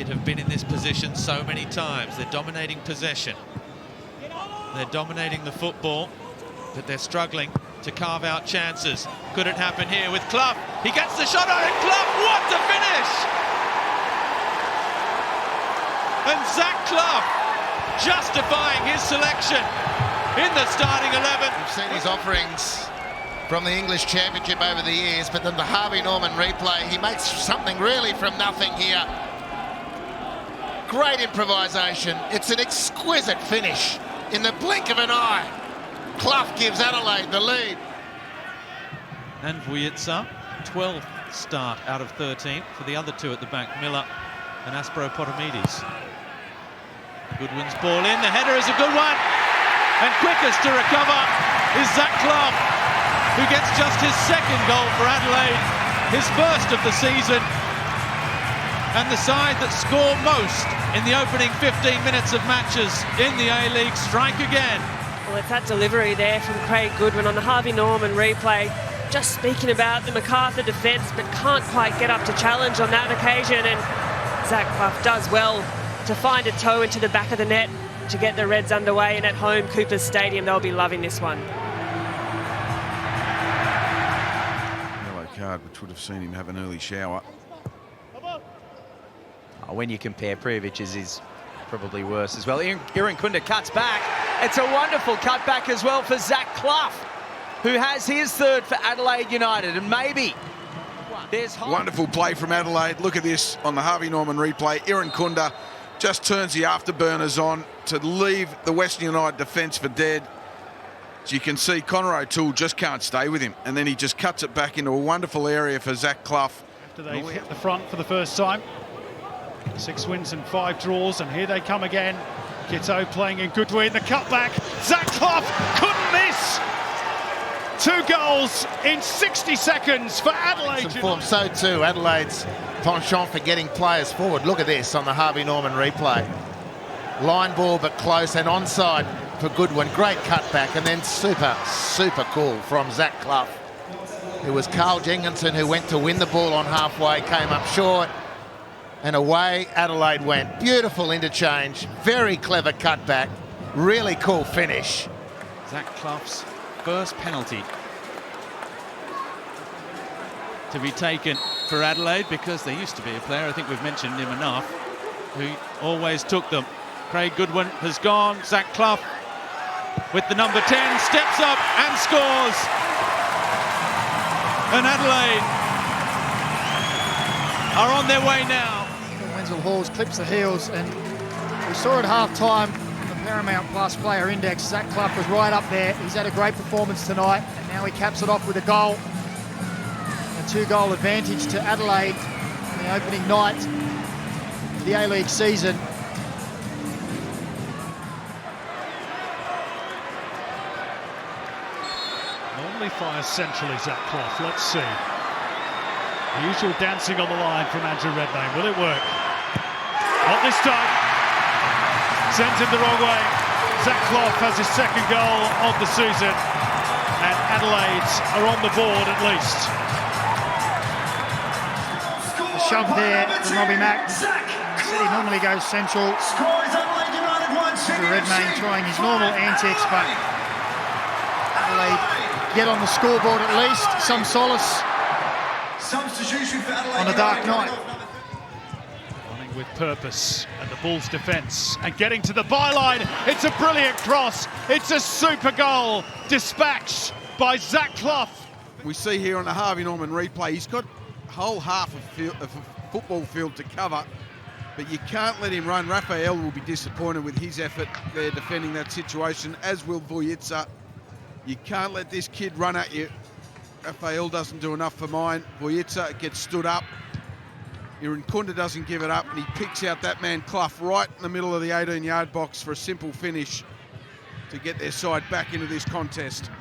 Adelaide have been in this position so many times. They're dominating possession. They're dominating the football, but they're struggling to carve out chances. Could it happen here with Clough? He gets the shot on it. Clough, what a finish! And Clough justifying his selection in the starting 11. We've seen his offerings from the English Championship over the years, but then the Harvey Norman replay, he makes something really from nothing here. Great improvisation. It's an exquisite finish. In the blink of an eye, Clough gives Adelaide the lead. And Vujica, 12th start out of 13 for the other two at the back, Miller and Aspro-Potamides. Goodwin's ball in, the header is a good one, and quickest to recover is Clough, who gets just his second goal for Adelaide, his first of the season, and the side that score most in the opening 15 minutes of matches in the A-League strike again. Well, it's that delivery there from Craig Goodwin on the Harvey Norman replay. Just speaking about the MacArthur defence, but can't quite get up to challenge on that occasion, and Clough does well to find a toe into the back of the net to get the Reds underway, and at home, Coopers Stadium, they'll be loving this one. Yellow card, which would have seen him have an early shower. When you compare Prejovic's is probably worse as well. Irankunda cuts back. It's a wonderful cutback as well for Clough, who has his third for Adelaide United, and maybe there's hope. Wonderful play from Adelaide. Look at this on the Harvey Norman replay. Irankunda just turns the afterburners on to leave the Western United defence for dead. As you can see, Connor O'Toole just can't stay with him, and then he just cuts it back into a wonderful area for Clough. After they've hit the front for the first time. 6 wins and 5 draws, and here they come again. Kitto playing in Goodwin, the cutback. Clough couldn't miss. 2 goals in 60 seconds for Adelaide. Form. So too, Adelaide's penchant for getting players forward. Look at this on the Harvey Norman replay. Line ball, but close, and onside for Goodwin. Great cutback, and then super cool from Clough. It was Carl Jenkinson who went to win the ball on halfway, came up short, and away Adelaide went. Beautiful interchange, very clever cutback, really cool finish. Clough's first penalty to be taken for Adelaide, because there used to be a player, I think we've mentioned him enough, who always took them. Craig Goodwin has gone. Clough with the number 10 steps up and scores. And Adelaide are on their way now. Wenzel Halls clips the heels, and we saw at half-time the Paramount Plus player index. Clough was right up there. He's had a great performance tonight, and now he caps it off with a goal. A 2-goal advantage to Adelaide in the opening night of the A-League season. Normally fires centrally, Clough. Let's see. The usual dancing on the line from Andrew Redmayne. Will it work? Not this time. Sends him the wrong way. Clough has his second goal of the season, and Adelaide are on the board at least. A shove there from Robbie Mack. He normally goes central. Andrew Redmayne trying his normal antics, but Adelaide get on the scoreboard at least. Some solace on a dark night. Running with purpose at the Bulls' defence and getting to the byline. It's a brilliant cross. It's a super goal dispatched by Clough. We see here on the Harvey Norman replay, he's got a whole half of a football field to cover, but you can't let him run. Raphael will be disappointed with his effort there defending that situation, as will Vujica. You can't let this kid run at you. Raphael doesn't do enough for mine. Vujica gets stood up. Irankunda doesn't give it up, and he picks out that man Clough right in the middle of the 18-yard box for a simple finish to get their side back into this contest.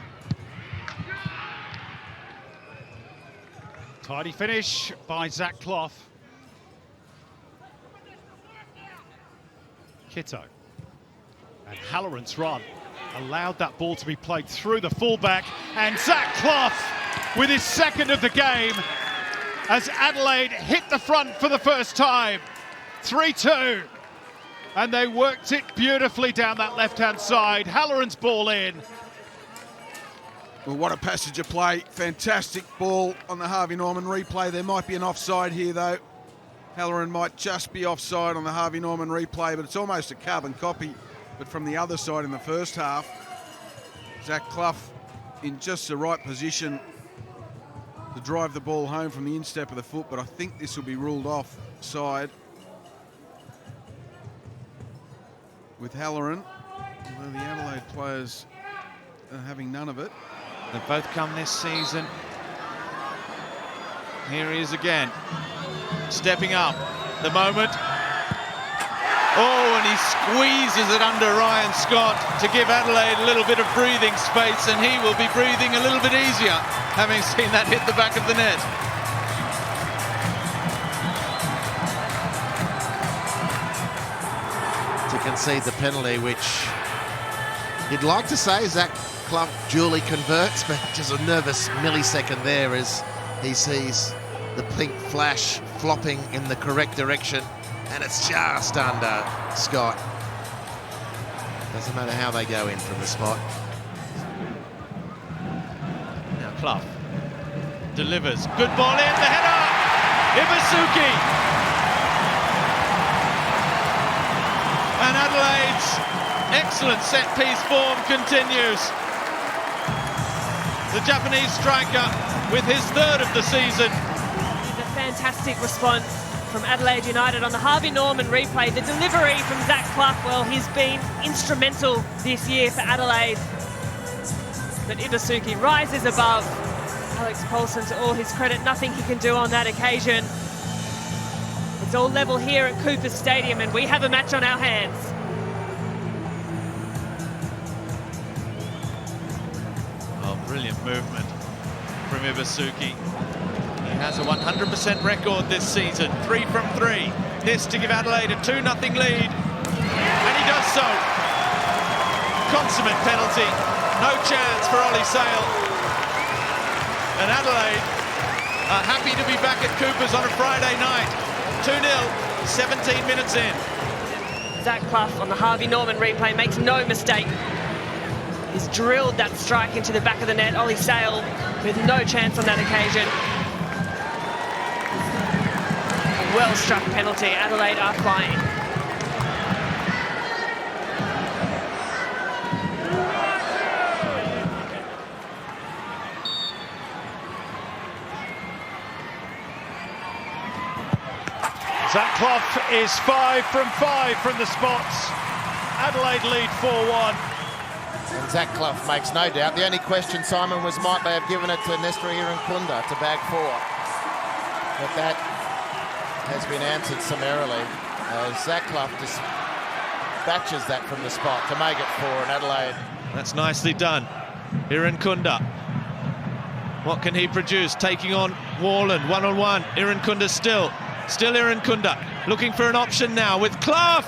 Tidy finish by Clough. Kitto. And Halloran's run allowed that ball to be played through the fullback, and Clough with his second of the game as Adelaide hit the front for the first time. 3-2. And they worked it beautifully down that left-hand side. Halloran's ball in. Well, what a passage of play. Fantastic ball on the Harvey Norman replay. There might be an offside here, though. Halloran might just be offside on the Harvey Norman replay, but it's almost a carbon copy, but from the other side in the first half. Zach Clough in just the right position to drive the ball home from the instep of the foot, but I think this will be ruled offside with Halloran, although the Adelaide players are having none of it. They've both come this season. Here he is again, stepping up. The moment. Oh, and he squeezes it under Ryan Scott to give Adelaide a little bit of breathing space, and he will be breathing a little bit easier, having seen that hit the back of the net. To concede the penalty, which you'd like to say Zach Clough duly converts, but just a nervous millisecond there as he sees the pink flash flopping in the correct direction, and it's just under Scott. Doesn't matter how they go in from the spot. Now Clough delivers. Good ball in, the header! Ibasuki! And Adelaide's excellent set-piece form continues. The Japanese striker with his third of the season. A fantastic response from Adelaide United on the Harvey Norman replay. The delivery from Zach Clough, well, he's been instrumental this year for Adelaide. But Ibasuki rises above Alex Paulson, to all his credit. Nothing he can do on that occasion. It's all level here at Cooper Stadium, and we have a match on our hands. Oh, brilliant movement from Ibasuki. He has a 100% record this season, 3 from 3. This to give Adelaide a 2-0 lead, and he does so. Consummate penalty, no chance for Ollie Sale. And Adelaide are happy to be back at Cooper's on a Friday night. 2-0, 17 minutes in. Zach Clough on the Harvey Norman replay makes no mistake. He's drilled that strike into the back of the net. Ollie Sale with no chance on that occasion. A well-struck penalty. Adelaide are flying. Zach Clough is 5 from 5 from the spots. Adelaide lead 4-1. And Zach Clough makes no doubt. The only question, Simon, was might they have given it to Nestor Irankunda to bag 4. But that has been answered summarily as Zach Clough dispatches that from the spot to make it 4 in Adelaide. That's nicely done. Irankunda. What can he produce? Taking on Warland, one-on-one. Irankunda still Irankunda. Looking for an option now with Clough.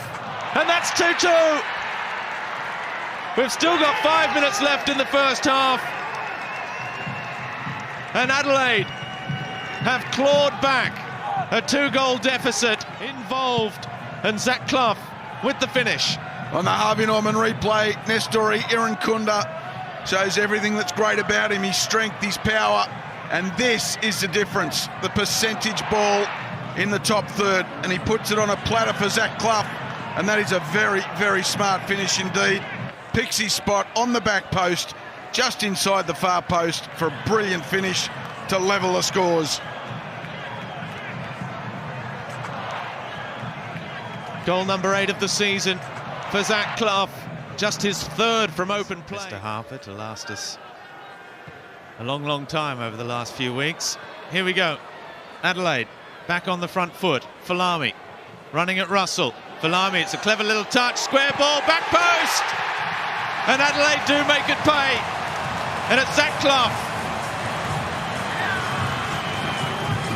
And that's 2-2. We've still got 5 minutes left in the first half. And Adelaide have clawed back a 2-goal deficit involved. And Zach Clough with the finish. On the Harvey Norman replay, Nestori Irankunda shows everything that's great about him, his strength, his power, and this is the difference. The percentage ball in the top third, and he puts it on a platter for Zach Clough, and that is a very, very smart finish indeed. Picks his spot on the back post, just inside the far post, for a brilliant finish to level the scores. Goal number 8 of the season for Zach Clough. Just his third from open play. Mr. Harper to last us a long, long time over the last few weeks. Here we go. Adelaide back on the front foot. Falami running at Russell. Falami, it's a clever little touch. Square ball, back post. And Adelaide do make it pay. And it's Zach Clough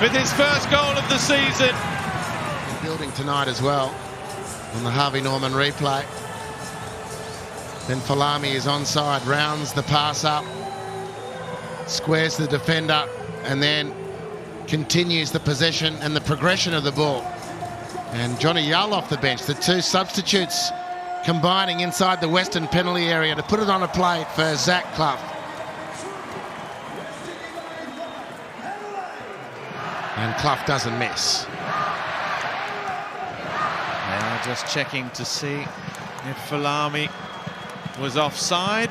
with his first goal of the season. Building tonight as well on the Harvey Norman replay. Then Falami is onside, rounds the pass up, squares the defender, and then continues the possession and the progression of the ball. And Johnny Yull off the bench. The two substitutes combining inside the western penalty area to put it on a plate for Zach Clough. And Clough doesn't miss. Now just checking to see if Falami was offside.